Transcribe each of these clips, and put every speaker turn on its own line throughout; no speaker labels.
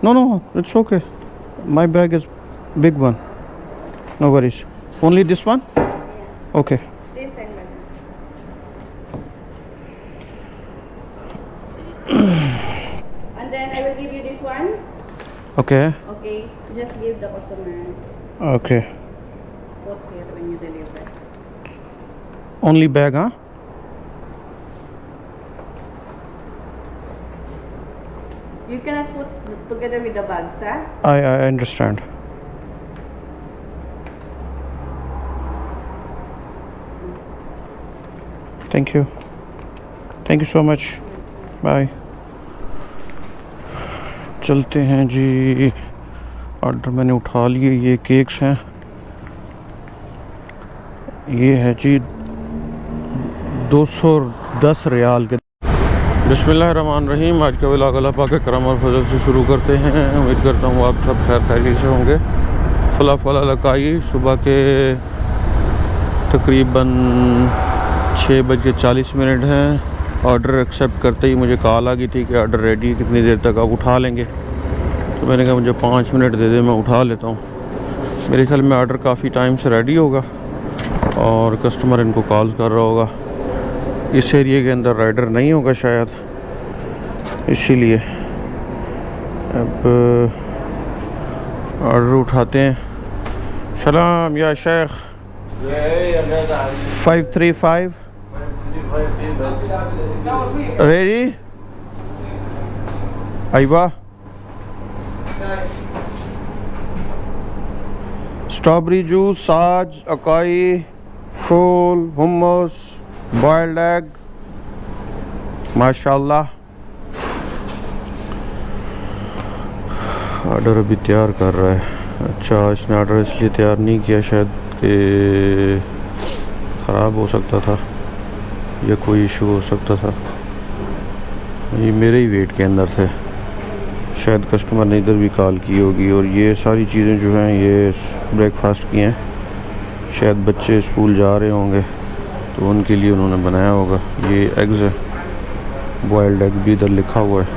No, it's okay. My bag is big one. No worries. Only this one?
Yeah.
Okay.
This and that. And then I will give you this one.
Okay.
Okay. Just give the customer.
Okay.
Put here when you deliver.
Only bag, huh?
You cannot put together with the bags, huh?
I understand. Thank you. Thank you so much. Bye. चलते हैं जी. Order मैंने उठा लिए. ये cakes हैं. ये है जी 210 रियाल के. बिस्मिल्लाहिर्रहमानिर्रहीम. आज का व्लॉग अल्लाह पाक के करम और फजल से शुरू करते हैं. उम्मीद करता हूँ आप सब खैर खैरियत से होंगे. फला लकाई सुबह के तकरीबन 6:40 हैं. ऑर्डर एक्सेप्ट करते ही मुझे कॉल आ गई थी कि ऑर्डर रेडी, कितनी देर तक आप उठा लेंगे. तो मैंने कहा मुझे 5 मिनट दे दे, मैं उठा लेता हूँ. मेरे ख्याल में ऑर्डर काफ़ी टाइम से रेडी होगा और कस्टमर इनको कॉल कर रहा होगा. इस एरिया के अंदर राइडर नहीं होगा शायद, इसीलिए. अब ऑर्डर उठाते हैं. सलाम या शेख. 535 रेडी. अयवा. स्ट्रॉबेरी जूस, साज, अकाई, फूल, हुम्मस, बॉइल्ड एग. माशाल्लाह. ऑर्डर अभी तैयार कर रहा है. अच्छा, इसने ऑर्डर इसलिए तैयार नहीं किया शायद कि ख़राब हो सकता था या कोई इशू हो सकता था. ये मेरे ही वेट के अंदर थे. शायद कस्टमर ने इधर भी कॉल की होगी. और ये सारी चीज़ें जो हैं ये ब्रेकफास्ट की हैं. शायद बच्चे स्कूल जा रहे होंगे तो उनके लिए उन्होंने बनाया होगा. ये एग्स है, बॉइल्ड एग भी इधर लिखा हुआ है.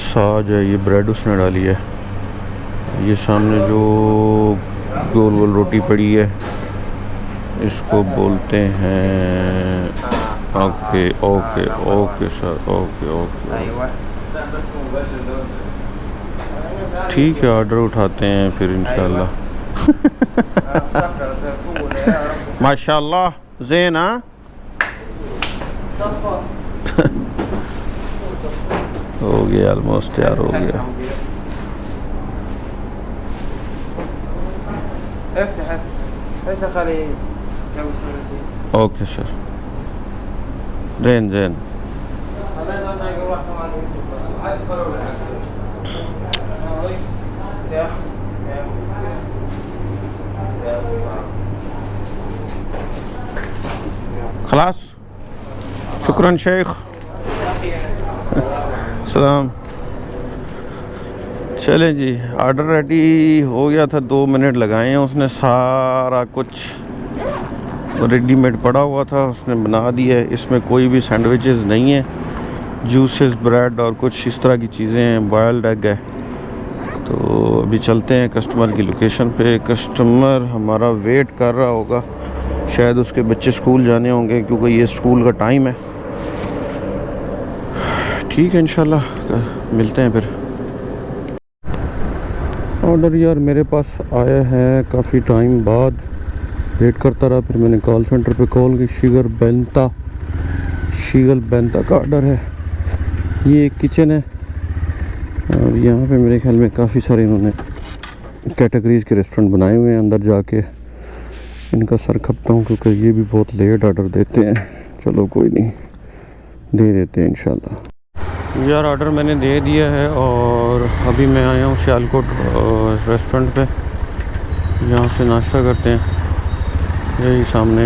साज है, ये ब्रेड उसने डाली है. ये सामने जो गोल गोल रोटी पड़ी है इसको बोलते हैं. Okay okay okay sir. Okay okay ठीक है. ऑर्डर उठाते हैं फिर इंशाल्लाह. माशाल्लाह ज़ेन. हाँ हो गया, ऑलमोस्ट तैयार हो गया. Okay sir. ज़ेन खलास. शुक्रन शेख. सलाम. चलें जी, ऑर्डर रेडी हो गया था. 2 मिनट लगाए हैं उसने. सारा कुछ रेडीमेड पड़ा हुआ था, उसने बना दिया है. इसमें कोई भी सैंडविचेस नहीं है. जूसेस, ब्रेड और कुछ इस तरह की चीज़ें हैं. बॉयल्ड एग है. तो अभी चलते हैं कस्टमर की लोकेशन पे. कस्टमर हमारा वेट कर रहा होगा. शायद उसके बच्चे स्कूल जाने होंगे क्योंकि ये स्कूल का टाइम है. ठीक है, इंशाल्लाह मिलते हैं फिर. ऑर्डर यार मेरे पास आया है काफ़ी टाइम बाद. वेट करता रहा, फिर मैंने कॉल सेंटर पे कॉल की. शीगल बेंता का ऑर्डर है. ये एक किचन है और यहाँ पे मेरे ख्याल में काफ़ी सारे इन्होंने कैटेगरीज़ के रेस्टोरेंट बनाए हुए हैं. अंदर जाके इनका सर खपता हूँ क्योंकि ये भी बहुत लेट ऑर्डर देते हैं. चलो कोई नहीं, दे देते हैं इंशाल्लाह. यार ऑर्डर मैंने दे दिया है और अभी मैं आया हूँ सियालकोट रेस्टोरेंट पे. यहाँ से नाश्ता करते हैं. यही सामने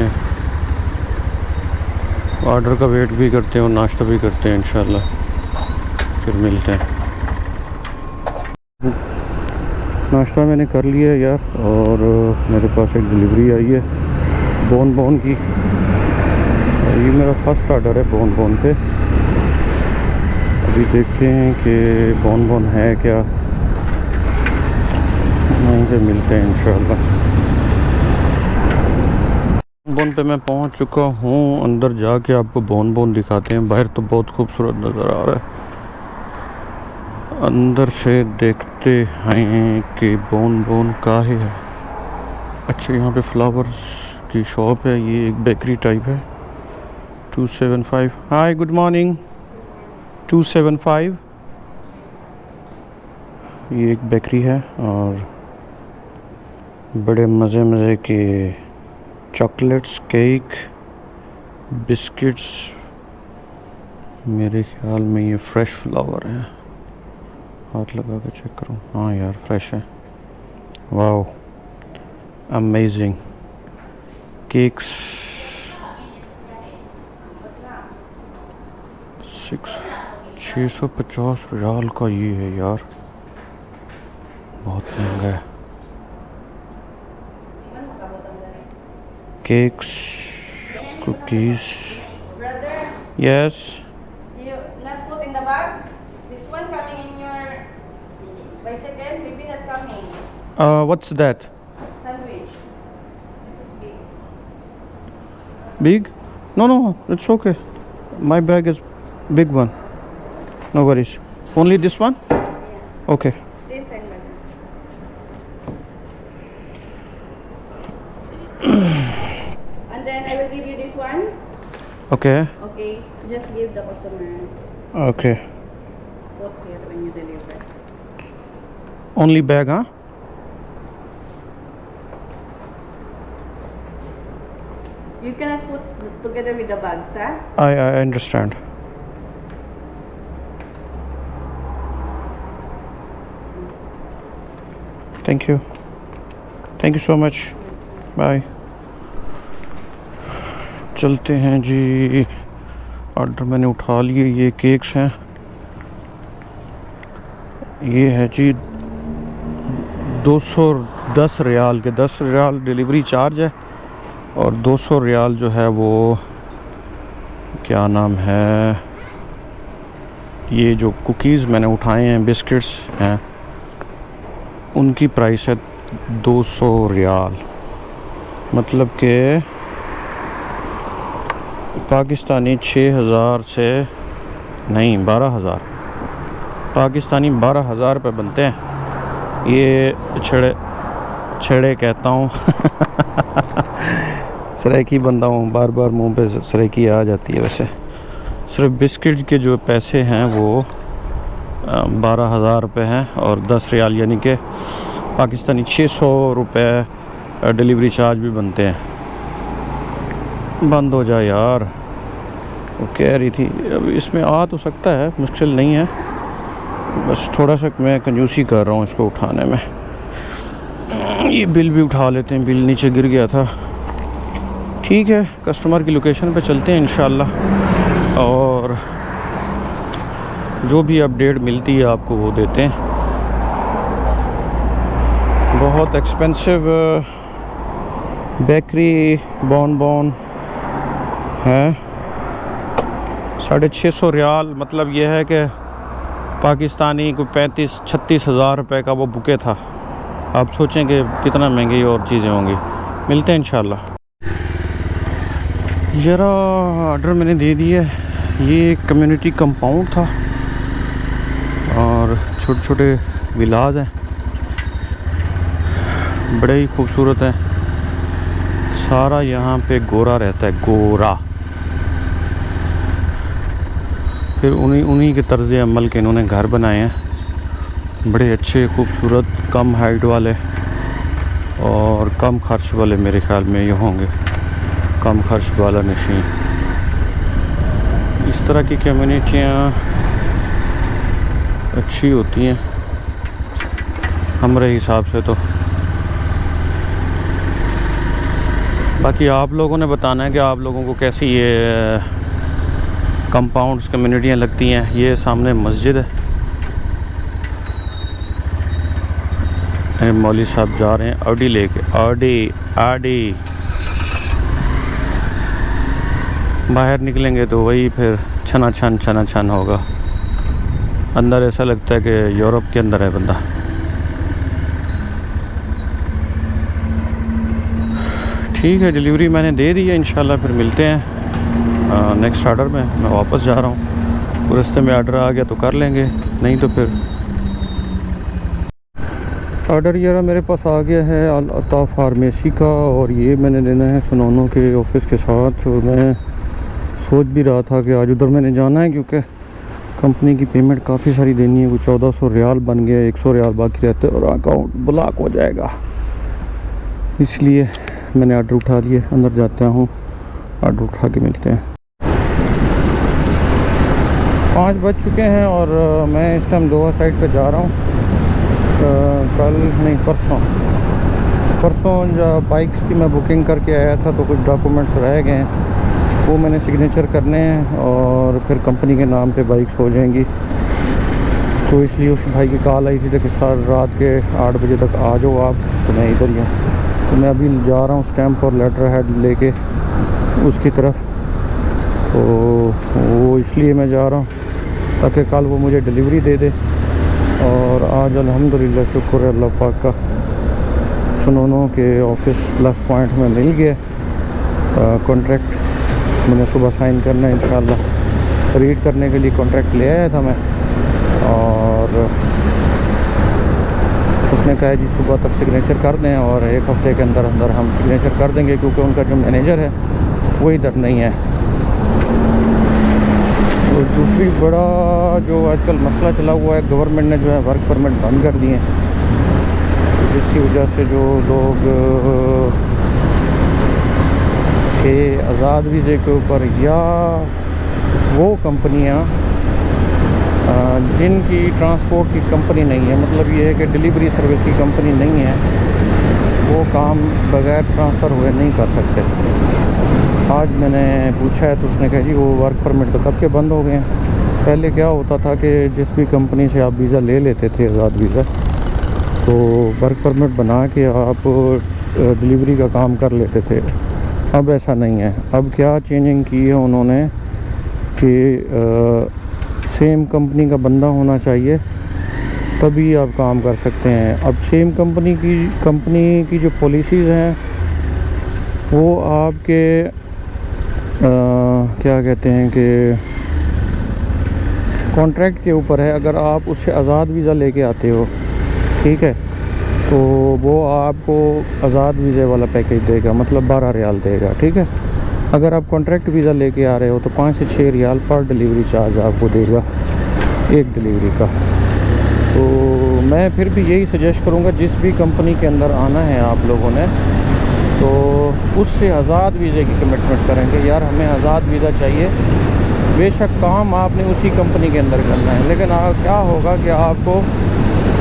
ऑर्डर का वेट भी करते हैं और नाश्ता भी करते हैं. इंशाल्लाह फिर मिलते हैं. नाश्ता मैंने कर लिया है यार. और मेरे पास एक डिलीवरी आई है बोन की. ये मेरा फर्स्ट ऑर्डर है बोन बोन पे। अभी देखते हैं कि बोन बोन है क्या, वहीं पे मिलते हैं इंशाल्लाह। बोन पे मैं पहुंच चुका हूं, अंदर जाके आपको बोन बोन दिखाते हैं। बाहर तो बहुत खूबसूरत नज़र आ रहा है, अंदर से देखते हैं कि बोन बोन का है। अच्छा, यहाँ पे फ्लावर्स की शॉप है, ये एक बेकरी टाइप है। 275। हाय, गुड मॉर्निंग। 275। ये एक बेकरी है और बड़े मज़े मज़े के चॉकलेट्स, केक, बिस्किट्स। मेरे ख्याल में ये फ्रेश फ्लावर है, हाथ लगा के चेक करूँ। हाँ यार, फ्रेश है। Wow, amazing. केक्स 650 रियाल का ये है यार, बहुत महंगा है। Cakes, cookies.
Brother,
yes,
you not put in the bag? This one coming in your bicycle? Maybe not coming.
What's that?
Sandwich. This is big.
Big? No, it's okay. My bag is big one. No worries. Only this one?
Yeah.
Okay.
Please send me. And then I will give you this one.
Okay.
Okay. Just give the customer.
Okay.
Put here when you deliver.
Only bag, huh?
You cannot put together with the bags, huh?
I understand. Thank you. Thank you so much. Bye. चलते हैं जी। Order मैंने उठा लिए। ये cakes हैं, ये है जी 210 रियाल के। 10 रियाल डिलीवरी चार्ज है और 200 रियाल जो है वो क्या नाम है, ये जो कुकीज़ मैंने उठाए हैं, बिस्किट्स हैं, उनकी प्राइस है 200 रियाल। मतलब कि पाकिस्तानी 6000 से नहीं 12000 पाकिस्तानी 12000 रुपये बनते हैं। ये छड़े कहता हूँ सरेकी बंदा हूँ, बार बार मुंह पे सरेकी आ जाती है। वैसे सिर्फ बिस्किट के जो पैसे हैं वो 12000 रुपये हैं और 10 रियाल यानी कि पाकिस्तानी 600 रुपये डिलीवरी चार्ज भी बनते हैं। बंद हो जाए यार, वो कह रही थी। अब इसमें आ तो सकता है, मुश्किल नहीं है, बस थोड़ा सा मैं कंजूसी कर रहा हूँ इसको उठाने में। ये बिल भी उठा लेते हैं, बिल नीचे गिर गया था। ठीक है, कस्टमर की लोकेशन पे चलते हैं इंशाल्लाह, और जो भी अपडेट मिलती है आपको वो देते हैं। बहुत एक्सपेंसिव बेकरी बोन है, 650 रियाल। मतलब ये है कि पाकिस्तानी को 35-36 हज़ार रुपये का वो बुके था। आप सोचें कि कितना महंगी और चीज़ें होंगी। मिलते हैं इंशाल्लाह। ज़रा ऑर्डर मैंने दे दिया। ये कम्युनिटी कंपाउंड था और छोटे छोटे विलाज हैं, बड़े ही खूबसूरत हैं। सारा यहाँ पे गोरा रहता है, गोरा। फिर उन्हीं के तर्ज़ अमल के इन्होंने घर बनाए हैं, बड़े अच्छे खूबसूरत, कम हाइट वाले और कम खर्च वाले। मेरे ख्याल में ये होंगे कम खर्च वाला नशीन। इस तरह की कम्युनिटियाँ अच्छी होती हैं हमारे हिसाब से तो। बाकी आप लोगों ने बताना है कि आप लोगों को कैसी ये कंपाउंड्स कम्युनिटियाँ लगती हैं। ये सामने मस्जिद है, मौली साहब जा रहे हैं ऑडी लेके। ऑडी बाहर निकलेंगे तो वही फिर छना छन होगा। अंदर ऐसा लगता है कि यूरोप के अंदर है बंदा। ठीक है, डिलीवरी मैंने दे दी है। इंशाल्लाह फिर मिलते हैं नेक्स्ट ऑर्डर में। मैं वापस जा रहा हूँ, रास्ते में ऑर्डर आ गया तो कर लेंगे, नहीं तो फिर ऑर्डर ये मेरे पास आ गया है अल अता फार्मेसी का, और ये मैंने देना है सुनोनो के ऑफिस के साथ। मैं सोच भी रहा था कि आज उधर मैंने जाना है, क्योंकि कंपनी की पेमेंट काफ़ी सारी देनी है। वो 1400 रियाल बन गया, 100 रियाल बाकी रहते और अकाउंट ब्लॉक हो जाएगा। इसलिए मैंने ऑर्डर उठा लिए। अंदर जाता हूँ, ऑर्डर उठा के मिलते हैं। 5 बज चुके हैं और मैं इस टाइम दोहा साइड पे जा रहा हूँ। कल नहीं, परसों जब बाइक्स की मैं बुकिंग करके आया था तो कुछ डॉक्यूमेंट्स रह गए हैं, वो मैंने सिग्नेचर करने हैं और फिर कंपनी के नाम पे बाइक्स हो जाएंगी। तो इसलिए उस भाई की कॉल आई थी कि सर रात के 8 बजे तक आ जाओ आप, तो मैं इधर ही हूँ। तो मैं अभी जा रहा हूँ स्टैम्प और लेटर हेड लेके उसकी तरफ। तो वो इसलिए मैं जा रहा हूँ ताकि कल वो मुझे डिलीवरी दे दे। और आज अल्हम्दुलिल्लाह शुक्र है अल्लाह पाक का, सुनोनो के ऑफिस प्लस पॉइंट में मिल गया कॉन्ट्रैक्ट। मैंने सुबह साइन करना है इंशाल्लाह। रीड करने के लिए कॉन्ट्रैक्ट ले आया था मैं, और उसने कहा जी सुबह तक सिग्नेचर कर दें और 1 हफ़्ते के अंदर अंदर हम सिग्नेचर कर देंगे, क्योंकि उनका जो मैनेजर है वो इधर नहीं है। तो दूसरी बड़ा जो आजकल मसला चला हुआ है, गवर्नमेंट ने जो है वर्क परमिट बंद कर दिए हैं, जिसकी वजह से जो लोग थे आज़ाद वीज़े के ऊपर, या वो कंपनियां जिनकी ट्रांसपोर्ट की कंपनी नहीं है, मतलब ये है कि डिलीवरी सर्विस की कंपनी नहीं है, वो काम बग़ैर ट्रांसफ़र हुए नहीं कर सकते। आज मैंने पूछा है तो उसने कहा जी वो वर्क परमिट तो कब के बंद हो गए हैं। पहले क्या होता था कि जिस भी कंपनी से आप वीज़ा ले लेते थे, आज़ाद वीज़ा, तो वर्क परमिट बना के आप डिलीवरी का काम कर लेते थे। अब ऐसा नहीं है। अब क्या चेंजिंग की है उन्होंने कि सेम कंपनी का बंदा होना चाहिए तभी आप काम कर सकते हैं। अब सेम कंपनी की जो पॉलिसीज़ हैं वो आपके क्या कहते हैं कि कॉन्ट्रैक्ट के ऊपर है। अगर आप उससे आज़ाद वीज़ा लेके आते हो, ठीक है, तो वो आपको आज़ाद वीज़े वाला पैकेज देगा, मतलब 12 रियाल देगा, ठीक है। अगर आप कॉन्ट्रैक्ट वीज़ा लेके आ रहे हो तो 5 से 6 रियाल पर डिलीवरी चार्ज आपको देगा एक डिलीवरी का। तो मैं फिर भी यही सजेस्ट करूँगा, जिस भी कंपनी के अंदर आना है आप लोगों ने, तो उससे आज़ाद वीज़े की कमिटमेंट करेंगे। यार हमें आज़ाद वीज़ा चाहिए, बेशक काम आपने उसी कंपनी के अंदर करना है, लेकिन क्या होगा कि आपको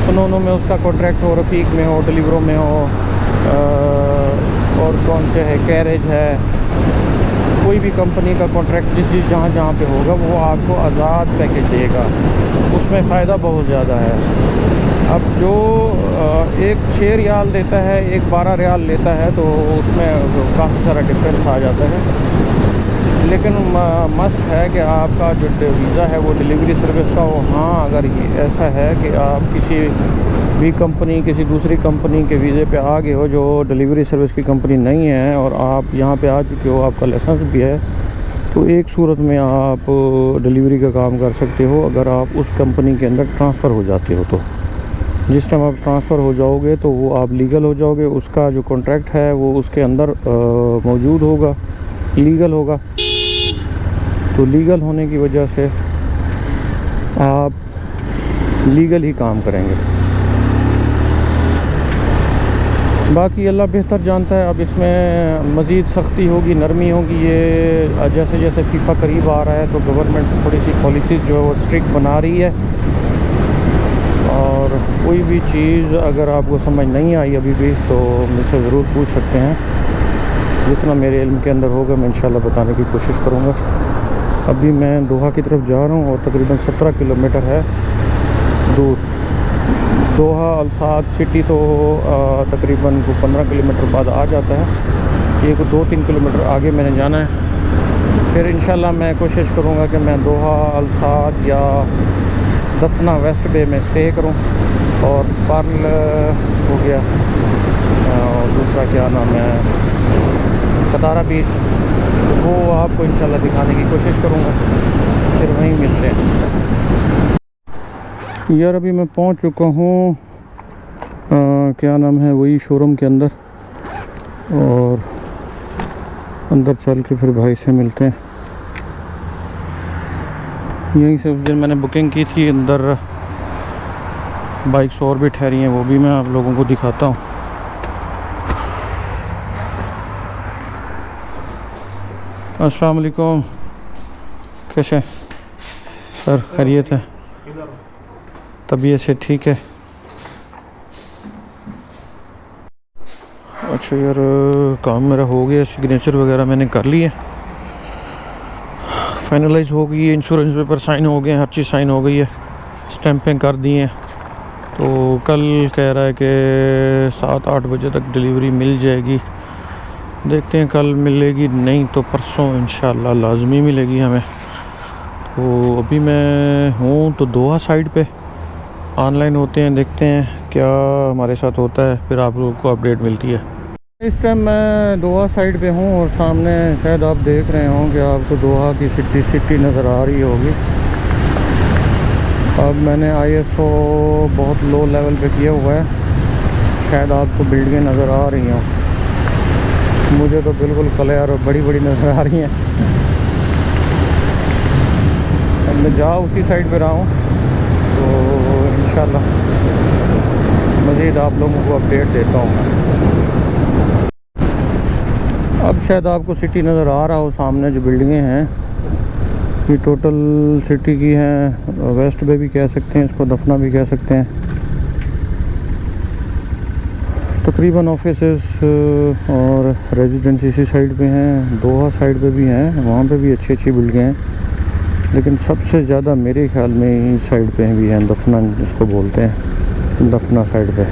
सुनोनो में उसका कॉन्ट्रैक्ट हो, रफ़ीक में हो, डिलीवरों में हो, और कौन से है, कैरेज है, कोई भी कंपनी का कॉन्ट्रैक्ट जिस जहाँ पे होगा वो आपको आज़ाद पैकेज देगा। उसमें फ़ायदा बहुत ज़्यादा है। अब जो एक 6 रियाल देता है, एक 12 रियाल लेता है, तो उसमें काफ़ी सारा डिफरेंस आ जाता है। लेकिन मस्ट है कि आपका जो वीज़ा है वो डिलीवरी सर्विस का हो। हाँ, अगर ऐसा है कि आप किसी भी कंपनी, किसी दूसरी कंपनी के वीज़े पे आ गए हो जो डिलीवरी सर्विस की कंपनी नहीं है, और आप यहाँ पे आ चुके हो, आपका लाइसेंस भी है, तो एक सूरत में आप डिलीवरी का काम कर सकते हो अगर आप उस कंपनी के अंदर ट्रांसफ़र हो जाते हो। तो जिस टाइम आप ट्रांसफ़र हो जाओगे तो वो आप लीगल हो जाओगे, उसका जो कॉन्ट्रैक्ट है वो उसके अंदर मौजूद होगा, लीगल होगा। तो लीगल होने की वजह से आप लीगल ही काम करेंगे। बाकी अल्लाह बेहतर जानता है। अब इसमें मज़ीद सख्ती होगी, नरमी होगी। ये जैसे जैसे फीफा करीब आ रहा है तो गवर्नमेंट थोड़ी सी पॉलिसीज़ जो है वो स्ट्रिक्ट बना रही है। और कोई भी चीज़ अगर आपको समझ नहीं आई अभी भी तो मुझसे ज़रूर पूछ सकते हैं। जितना मेरे इल्म के अंदर होगा मैं इंशाल्लाह बताने की कोशिश करूँगा। अभी मैं दोहा की तरफ जा रहा हूँ और तकरीबन 17 किलोमीटर है दूर। दोहा अलसाद सिटी तो तकरीबन 15 किलोमीटर बाद आ जाता है। ये को 2-3 किलोमीटर आगे मैंने जाना है। फिर इंशाल्लाह मैं कोशिश करूँगा कि मैं दोहा, अल-साद या दफना वेस्ट बे में स्टे करूँ, और पर्ल हो गया, और दूसरा क्या नाम है, कतारा बीच, वो आपको इंशाल्लाह दिखाने की कोशिश करूँगा। फिर वहीं मिलते हैं। यार अभी मैं पहुँच चुका हूँ क्या नाम है, वही शोरूम के अंदर, और अंदर चल के फिर भाई से मिलते हैं। यहीं से उस दिन मैंने बुकिंग की थी, अंदर बाइक्स और भी ठहरी हैं, वो भी मैं आप लोगों को दिखाता हूँ। अस्सलाम वालेकुम, कैसे सर, खैरियत है? तबीयत से ठीक है? अच्छा यार, काम मेरा हो गया, सिग्नेचर वगैरह मैंने कर लिए, फाइनलाइज हो गई है, इंश्योरेंस पेपर साइन हो गए हैं, हर चीज़ साइन हो गई है, स्टैंपिंग कर दी हैं। तो कल कह रहा है कि 7-8 बजे तक डिलीवरी मिल जाएगी। देखते हैं कल मिलेगी, नहीं तो परसों इंशाल्लाह लाजमी मिलेगी हमें। तो अभी मैं हूँ तो दोहा साइड पे ऑनलाइन होते हैं, देखते हैं क्या हमारे साथ होता है, फिर आप लोगों को अपडेट मिलती है। इस टाइम मैं दोहा साइड पे हूँ, और सामने शायद आप देख रहे हों कि आपको दोहा की सिटी नज़र आ रही होगी। अब मैंने ISO बहुत लो लेवल पे किया हुआ है, शायद आपको बिल्डिंगें नज़र आ रही हों, मुझे तो बिल्कुल क्लियर और बड़ी बड़ी नज़र आ रही हैं। मैं जा उसी साइड पे रहा हूँ, तो इंशाल्लाह मज़ीद आप लोगों को अपडेट देता हूँ मैं। अब शायद आपको सिटी नज़र आ रहा हो, सामने जो बिल्डिंगें हैं ये टोटल सिटी की हैं, वेस्ट बे भी कह सकते हैं इसको, दफना भी कह सकते हैं। तकरीबन ऑफिसेस और रेजिडेंस इसी साइड पे हैं, दोहा साइड पे भी हैं, वहाँ पे भी अच्छी अच्छी बिल्डिंगें हैं, लेकिन सबसे ज़्यादा मेरे ख्याल में इस साइड पे भी हैं, दफना जिसको बोलते हैं, दफना साइड पे।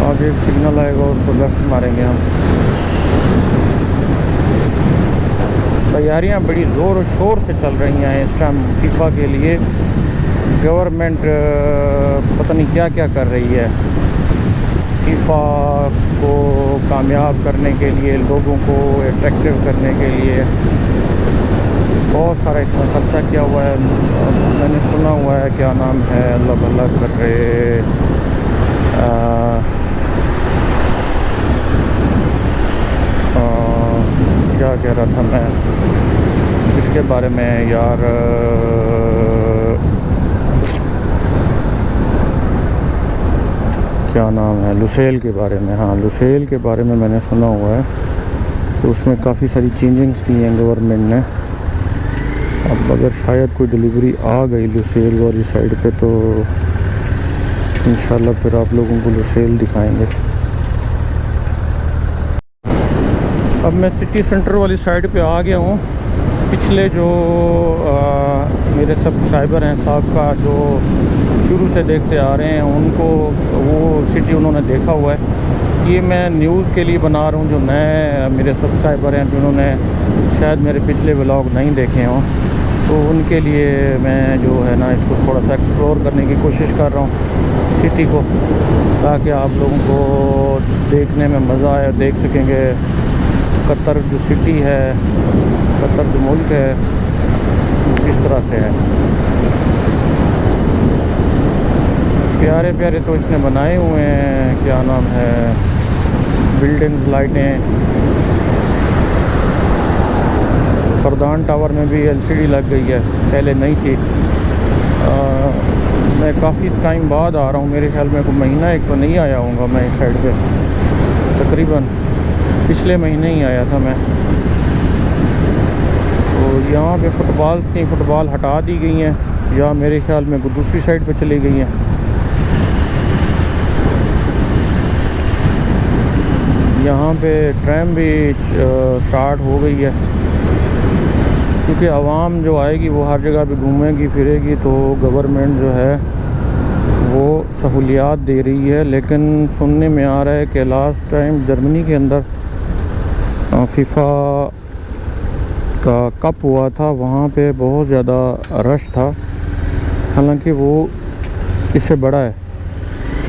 आगे एक सिग्नल आएगा, उसको लेफ्ट मारेंगे हम। तैयारियां बड़ी ज़ोर और शोर से चल रही हैं इस टाइम फीफा के लिए। गवर्नमेंट पता नहीं क्या क्या कर रही है फीफा को कामयाब करने के लिए, लोगों को अट्रैक्टिव करने के लिए बहुत सारा इसमें खर्चा किया हुआ है। मैंने सुना हुआ है, क्या नाम है, अल्लाह भला कर रहे, क्या कह रहा था मैं इसके बारे में यार, क्या नाम है, लुसेल के बारे में। हाँ, लुसेल के बारे में मैंने सुना हुआ है कि उसमें काफ़ी सारी चेंजिंग्स की हैं गवर्नमेंट ने। अब अगर शायद कोई डिलीवरी आ गई लुसेल वाली साइड पे, तो इंशाल्लाह फिर आप लोगों को लुसेल दिखाएंगे। अब मैं सिटी सेंटर वाली साइड पे आ गया हूँ। पिछले जो मेरे सब्सक्राइबर हैं साहब का, जो शुरू से देखते आ रहे हैं, उनको वो सिटी उन्होंने देखा हुआ है। ये मैं न्यूज़ के लिए बना रहा हूँ, जो नए मेरे सब्सक्राइबर हैं जिन्होंने शायद मेरे पिछले व्लॉग नहीं देखे हों, तो उनके लिए मैं जो है ना इसको थोड़ा सा एक्सप्लोर करने की कोशिश कर रहा हूँ सिटी को, ताकि आप लोगों को देखने में मज़ा आए, देख सकेंगे कतर जो सिटी है, कतर जो मुल्क है, किस तरह से है। प्यारे प्यारे तो इसने बनाए हुए हैं, क्या नाम है, बिल्डिंग्स, लाइटें। फरदान टावर में भी LCD लग गई है, पहले नहीं थी। मैं काफ़ी टाइम बाद आ रहा हूँ, मेरे ख्याल में कोई महीना एक तो नहीं आया हूँगा मैं इस साइड पे, तकरीबन पिछले महीने ही आया था मैं। तो यहाँ पे फुटबॉल्स थी, फुटबॉल हटा दी गई हैं, या मेरे ख्याल में दूसरी साइड पे चली गई हैं। यहाँ पे ट्रैम भी स्टार्ट हो गई है, क्योंकि आवाम जो आएगी वो हर जगह पे घूमेगी फिरेगी, तो गवर्नमेंट जो है वो सहूलियात दे रही है, लेकिन सुनने में आ रहा है कि लास्ट टाइम जर्मनी के अंदर फीफा का कप हुआ था, वहाँ पे बहुत ज़्यादा रश था। हालांकि वो इससे बड़ा है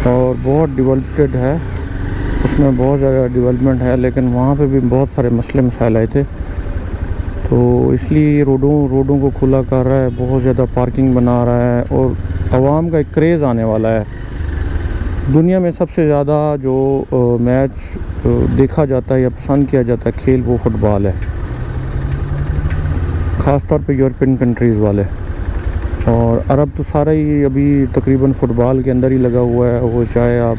और बहुत डेवलप्ड है, उसमें बहुत ज़्यादा डेवलपमेंट है, लेकिन वहाँ पे भी बहुत सारे मसले मसाइल आए थे। तो इसलिए रोडों को खुला कर रहा है, बहुत ज़्यादा पार्किंग बना रहा है और आवाम का एक क्रेज़ आने वाला है। दुनिया में सबसे ज़्यादा जो मैच देखा जाता है या पसंद किया जाता है खेल, वो फुटबॉल है, ख़ास तौर पे यूरोपियन कंट्रीज़ वाले। और अरब तो सारा ही अभी तकरीबन फ़ुटबॉल के अंदर ही लगा हुआ है। वो चाहे आप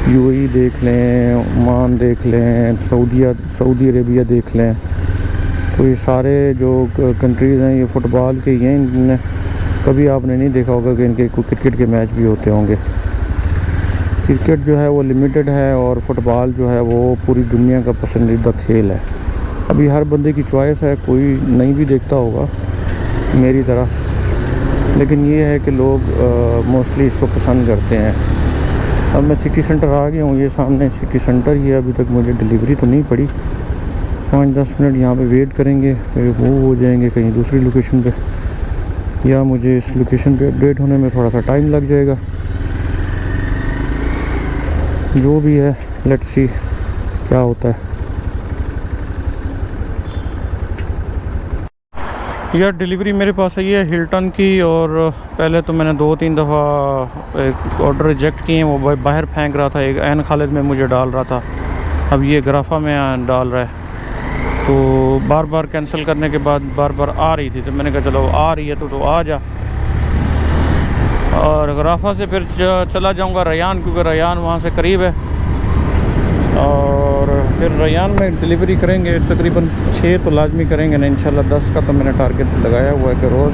यूएई देख लें, ओमान देख लें, सऊदी अरेबिया देख लें, तो ये सारे जो कंट्रीज़ हैं ये फ़ुटबॉल के ही हैं। इनने कभी आपने नहीं देखा होगा कि इनके कोई क्रिकेट के मैच भी होते होंगे। क्रिकेट जो है वो लिमिटेड है और फ़ुटबॉल जो है वो पूरी दुनिया का पसंदीदा खेल है। अभी हर बंदे की चॉइस है, कोई नहीं भी देखता होगा मेरी तरह, लेकिन ये है कि लोग मोस्टली इसको पसंद करते हैं। अब मैं सिटी सेंटर आ गया हूँ, ये सामने सिटी सेंटर ही है। अभी तक मुझे डिलीवरी तो नहीं पड़ी, 5-10 मिनट यहाँ पे वेट करेंगे, फिर वो हो जाएंगे कहीं दूसरी लोकेशन पे, या मुझे इस लोकेशन पे अपडेट होने में थोड़ा सा टाइम लग जाएगा। जो भी है, लेट्स सी क्या होता है। यार डिलीवरी मेरे पास आई है हिल्टन की, और पहले तो मैंने 2-3 दफ़ा एक ऑर्डर रिजेक्ट किए, वो बाहर फेंक रहा था, एक ऐन खालिद में मुझे डाल रहा था, अब ये गराफा में डाल रहा है। तो बार बार कैंसिल करने के बाद बार बार आ रही थी, तो मैंने कहा चलो आ रही है तो आ जा। और गराफा से फिर चला जाऊंगा रयान, क्योंकि रयान वहाँ से करीब है, और फिर रयान में डिलीवरी करेंगे। तकरीबन 6 तो लाजमी करेंगे ना इंशाल्लाह। 10 का तो मैंने टारगेट लगाया हुआ है कि रोज़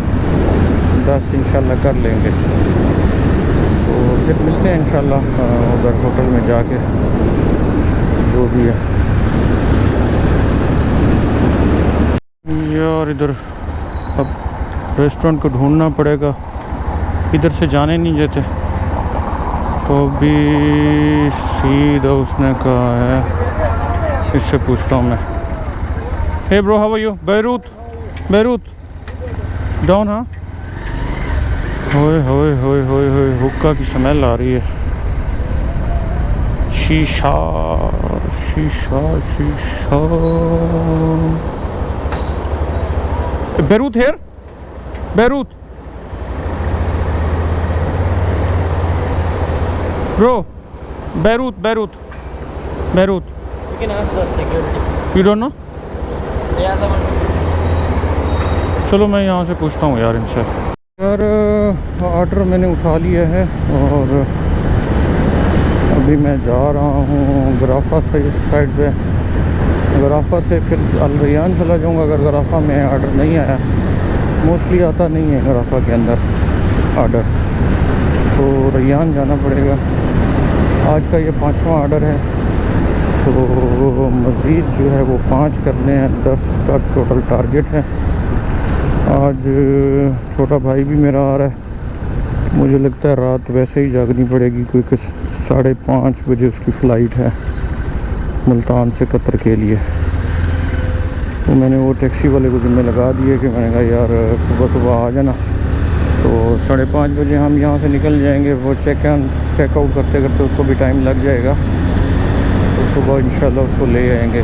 10 इंशाल्लाह कर लेंगे। तो फिर मिलते हैं इंशाल्लाह उधर होटल में जाके, जो भी है। यार इधर अब रेस्टोरेंट को ढूंढना पड़ेगा, इधर से जाने नहीं देते। तो अभी सीधा उसने कहा है, इससे पूछता हूँ मैं। Hey bro, how are you? Beirut down. हाँ, होए होए होए होए होए, हुक्का की स्मेल आ रही है। शीशा शीशा शीशा। Beirut here, Beirut bro, Beirut.
You can ask the security.
You don't know?
Yeah, the one.
चलो मैं यहाँ से पूछता हूँ यार इनसे। यार ऑर्डर मैंने उठा लिया है और अभी मैं जा रहा हूँ गराफा साइड पे। गराफा से फिर अल रयान चला जाऊँगा अगर गराफा में ऑर्डर नहीं आया। मोस्टली आता नहीं है गराफा के अंदर ऑर्डर, तो रयान जाना पड़ेगा। आज का ये 5वां ऑर्डर है, तो मज़ीद जो है वो 5 करने हैं। 10 का टोटल टारगेट है। आज छोटा भाई भी मेरा आ रहा है, मुझे लगता है रात वैसे ही जागनी पड़ेगी, क्योंकि 5:30 बजे उसकी फ़्लाइट है मुल्तान से कतर के लिए। तो मैंने वो टैक्सी वाले को ज़िम्मे लगा दिए कि मैंने कहा यार सुबह आ जाना। तो 5:30 बजे हम यहाँ से निकल जाएंगे। वो चेकआउट करते करते उसको भी टाइम लग जाएगा, तो सुबह इंशाल्लाह उसको ले आएंगे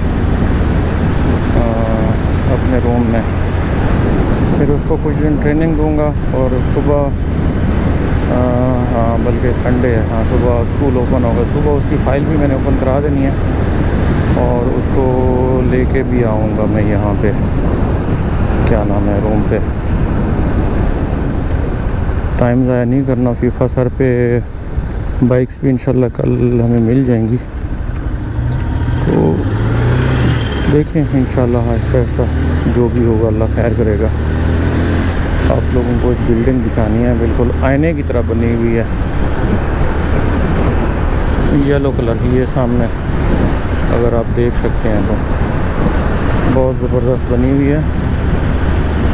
अपने रूम में। फिर उसको कुछ दिन ट्रेनिंग दूंगा और सुबह हाँ बल्कि संडे है, हाँ सुबह स्कूल ओपन होगा। सुबह उसकी फ़ाइल भी मैंने ओपन करा देनी है और उसको लेके भी आऊँगा मैं यहाँ पे, क्या नाम है, रूम पे। टाइम ज़ाया नहीं करना। फीफा सर पे बाइक्स भी इंशाल्लाह कल हमें मिल जाएंगी, तो देखें इंशाल्लाह आहिस्ता आहिस्ता जो भी होगा अल्लाह खैर करेगा। आप लोगों को एक बिल्डिंग दिखानी है, बिल्कुल आईने की तरह बनी हुई है, येलो कलर की है सामने, अगर आप देख सकते हैं तो बहुत ज़बरदस्त बनी हुई है।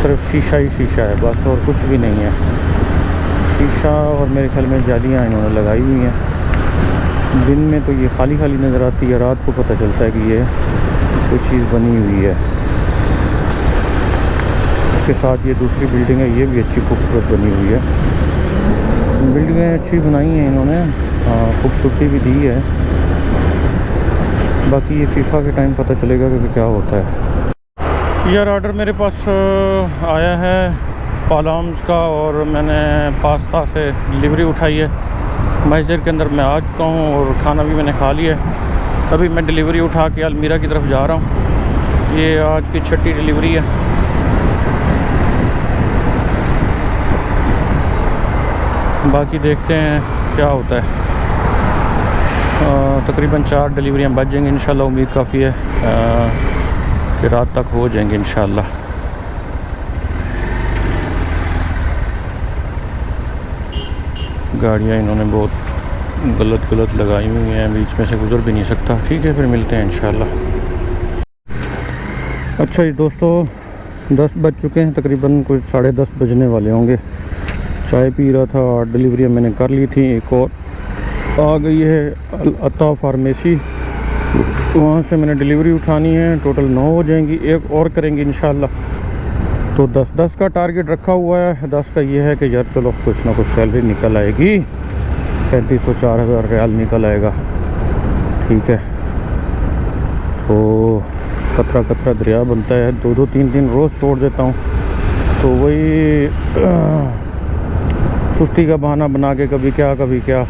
सिर्फ शीशा ही शीशा है बस, और कुछ भी नहीं है। शीशा और मेरे ख्याल में जालियाँ इन्होंने लगाई हुई हैं। दिन में तो ये खाली खाली नज़र आती है, रात को पता चलता है कि ये कोई चीज़ बनी हुई है। इसके साथ ये दूसरी बिल्डिंग है, ये भी अच्छी खूबसूरत बनी हुई है। बिल्डिंगें अच्छी बनाई हैं इन्होंने, खूबसूरती भी दी है। बाकी ये फीफा के टाइम पता चलेगा कि क्या होता है। यार ऑर्डर मेरे पास आया है पालाम्स का, और मैंने पास्ता से डिलीवरी उठाई है। मैसेर के अंदर मैं आ चुका हूँ और खाना भी मैंने खा लिया है। अभी मैं डिलीवरी उठा के अलमीरा की तरफ जा रहा हूँ। ये आज की 6ठी डिलीवरी है। बाकी देखते हैं क्या होता है। तकरीबन 4 डिलीवरियाँ बच जाएंगी इंशाल्लाह। उम्मीद काफ़ी है कि रात तक हो जाएंगे इंशाल्लाह। गाड़ियाँ इन्होंने बहुत गलत लगाई हुई हैं, बीच में से गुजर भी नहीं सकता। ठीक है, फिर मिलते हैं इंशाल्लाह। अच्छा जी दोस्तों, 10 बज चुके हैं, तकरीबन कुछ 10:30 बजने वाले होंगे। चाय पी रहा था, डिलीवरियाँ मैंने कर ली थी। एक और आ गई है अता फार्मेसी, वहाँ से मैंने डिलीवरी उठानी है। टोटल 9 हो जाएंगी, एक और करेंगे इंशाल्लाह। तो 10 का टारगेट रखा हुआ है। 10 का ये है कि यार चलो कुछ ना कुछ सैलरी निकल आएगी, 3500-4000 रियाल निकल आएगा। ठीक है, तो कतरा कतरा दरिया बनता है। 2-2 3-3 रोज़ छोड़ देता हूँ, तो वही सुस्ती का बहाना बना के कभी क्या।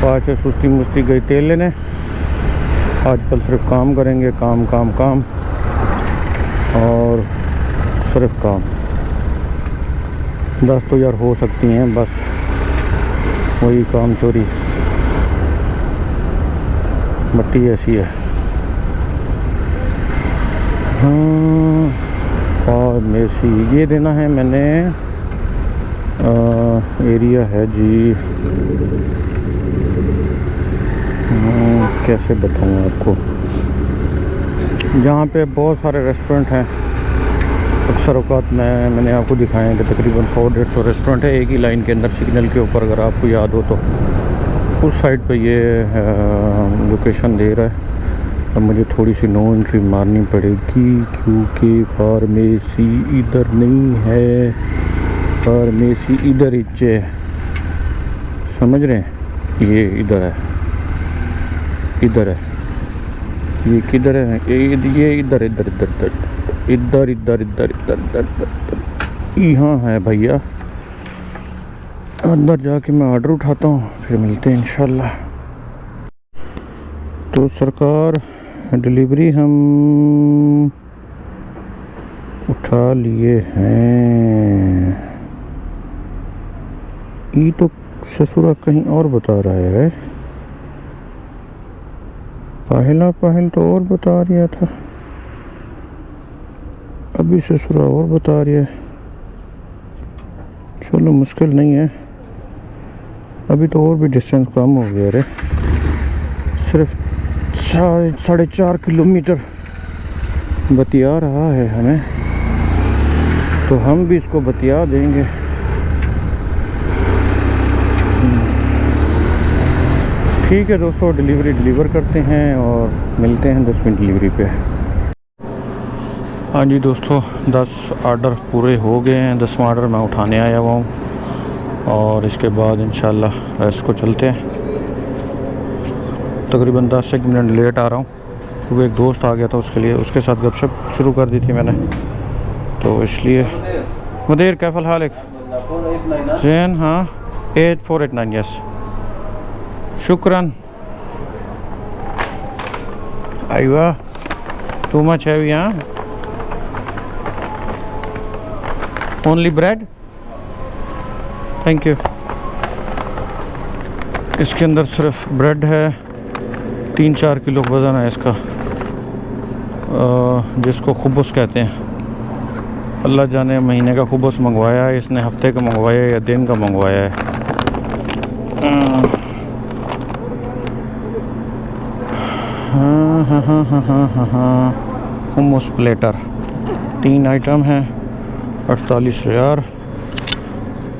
आज से सुस्ती मुस्ती गई तेल लेने, आजकल सिर्फ काम करेंगे, काम और सिर्फ काम। 10 तो यार हो सकती हैं, बस वही काम चोरी। मट्टी ऐसी है। हाँ, फार्मेसी ये देना है मैंने। एरिया है जी, कैसे बताऊँ आपको, जहाँ पे बहुत सारे रेस्टोरेंट हैं। अक्सर औकात मैंने आपको दिखाए हैं कि तकरीबन 100-150 रेस्टोरेंट है एक ही लाइन के अंदर, सिग्नल के ऊपर। अगर आपको याद हो तो उस साइड पे ये लोकेशन दे रहा है। अब मुझे थोड़ी सी नो एंट्री मारनी पड़ेगी, क्योंकि फार्मेसी इधर नहीं है। फार्मेसी इधर नीचे, समझ रहे हैं? ये इधर है, इधर है। ये किधर है? ये इधर यहाँ है भैया। अंदर जाके मैं ऑर्डर उठाता हूँ, फिर मिलते हैं इंशाल्लाह। तो सरकार, डिलीवरी हम उठा लिए हैं। ये तो ससुरा कहीं और बता रहा है। पहल तो और बता रहा था, अभी ससुरा और बता रहा है। चलो मुश्किल नहीं है, अभी तो और भी डिस्टेंस कम हो गया रे। सिर्फ 4.5 किलोमीटर बतिया रहा है हमें, तो हम भी इसको बतिया देंगे। ठीक है दोस्तों, डिलीवर करते हैं और मिलते हैं 10 मिनट डिलीवरी पे। हाँ जी दोस्तों, 10 ऑर्डर पूरे हो गए हैं। 10वां ऑर्डर मैं उठाने आया हुआ हूँ और इसके बाद इंशाल्लाह रेस्ट को चलते हैं। तकरीबन 10 एक मिनट लेट आ रहा हूँ, क्योंकि एक दोस्त आ गया था, उसके साथ गपशप शुरू कर दी थी मैंने, तो इसलिए। मुदीर कैफल हालिक जैन? हाँ, 8489 यस, शुक्रन। आइवा टू मच हैवी? हाँ, ओनली ब्रेड, थैंक यू। इसके अंदर सिर्फ ब्रेड है, 3-4 किलो वज़न है इसका, जिसको खुबुस कहते हैं। अल्लाह जाने महीने का खुबुस मंगवाया है इसने, हफ्ते का मंगवाया है या दिन का मंगवाया है। हाँ, हुम्मस प्लेटर 3 आइटम हैं, 48 रियाल।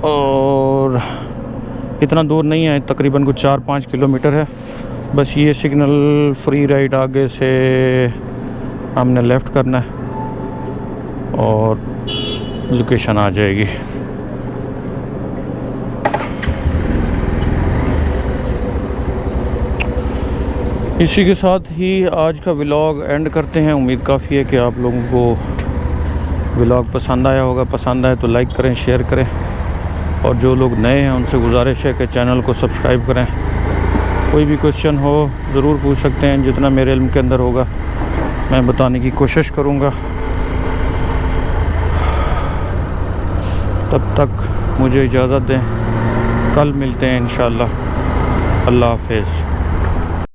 और और इतना दूर नहीं है, तकरीबन कुछ 4-5 किलोमीटर है। बस ये सिग्नल फ्री राइट आगे से हमने लेफ़्ट करना है और लोकेशन आ जाएगी। इसी के साथ ही आज का व्लॉग एंड करते हैं। उम्मीद काफ़ी है कि आप लोगों को व्लॉग पसंद आया होगा। पसंद आए तो लाइक करें, शेयर करें, और जो लोग नए हैं उनसे गुजारिश है कि चैनल को सब्सक्राइब करें। कोई भी क्वेश्चन हो ज़रूर पूछ सकते हैं, जितना मेरे इल्म के अंदर होगा मैं बताने की कोशिश करूँगा। तब तक मुझे इजाज़त दें, कल मिलते हैं इंशाअल्लाह। अल्लाह हाफ़िज़।